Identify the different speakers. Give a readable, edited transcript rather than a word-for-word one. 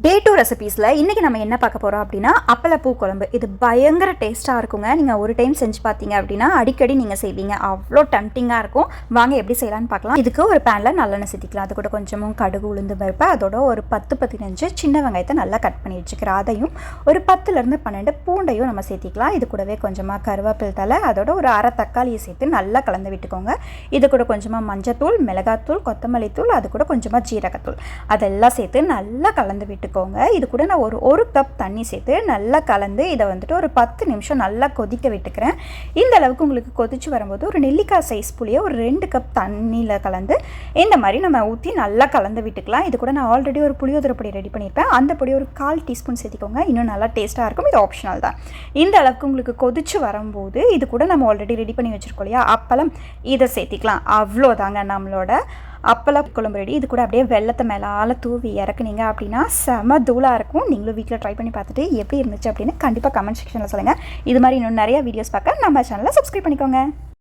Speaker 1: டே 2 ரெசிபீஸில் இன்றைக்கி நம்ம என்ன பார்க்க போகிறோம் அப்படின்னா அப்பளப்பூ குழம்பு. இது பயங்கர டேஸ்ட்டாக இருக்குங்க. நீங்கள் ஒரு டைம் செஞ்சு பார்த்தீங்க அப்படின்னா அடிக்கடி நீங்கள் செய்வீங்க. அவ்வளோ டெம்டிங்காக இருக்கும். வாங்க எப்படி செய்யலான்னு பார்க்கலாம். இதுக்கு ஒரு பேனில் நல்லெண்ணெய் சேர்த்திக்கலாம். அது கூட கொஞ்சமும் கடுகு உளுந்து பருப்பு, அதோட ஒரு 10-15 சின்ன வெங்காயத்தை நல்லா கட் பண்ணி வச்சுக்கிறேன். அதையும் ஒரு 10-12 பூண்டையும் நம்ம சேர்த்திக்கலாம். இது கூடவே கொஞ்சமாக கருவேப்பிலை தலை, அதோட ஒரு அரை தக்காளியை சேர்த்து நல்லா கலந்து விட்டுக்கோங்க. இது கூட கொஞ்சமாக மஞ்சத்தூள், மிளகாத்தூள், கொத்தமல்லி தூள், அது கூட கொஞ்சமாக ஜீரகத்தூள் அதெல்லாம் சேர்த்து நல்லா கலந்து விட்டு இது கூட நான் ஒரு கப் தண்ணி சேர்த்து நல்லா கலந்து இதை வந்துட்டு ஒரு 10 நிமிஷம் நல்லா கொதிக்க விட்டுக்கிறேன். இந்த அளவுக்கு உங்களுக்கு கொதிச்சு வரும்போது ஒரு நெல்லிக்காய் சைஸ் புளியை ஒரு 2 கப் தண்ணியில் கலந்து இந்த மாதிரி நம்ம ஊற்றி நல்லா கலந்து விட்டுக்கலாம். இது கூட நான் ஆல்ரெடி ஒரு புளியோதரை பொடி ரெடி பண்ணியிருப்பேன். அந்த பொடி ஒரு 1/4 டீஸ்பூன் சேர்த்திக்கோங்க. இன்னும் நல்லா டேஸ்ட்டாக இருக்கும். இது ஆப்ஷனல் தான். இந்த அளவுக்கு உங்களுக்கு கொதிச்சு வரும்போது இது கூட நம்ம ஆல்ரெடி ரெடி பண்ணி வச்சுருக்கோம் இல்லையா அப்பளம், இதை சேர்த்திக்கலாம். அவ்வளோதாங்க நம்மளோட அப்பள குழம்பு ரெடி. இது கூட அப்படியே வெள்ளத்தை மேலால் தூவி இறக்குனீங்க அப்படின்னா செம தூளாக இருக்கும். நீங்களும் வீட்டில் ட்ரை பண்ணி பார்த்துட்டு எப்படி இருந்துச்சு அப்படின்னு கண்டிப்பாக கமெண்ட் செக்ஷனில் சொல்லுங்கள். இது மாதிரி இன்னும் நிறைய வீடியோஸ் பார்க்க நம்ம சேனலை சப்ஸ்கிரைப் பண்ணிக்கோங்க.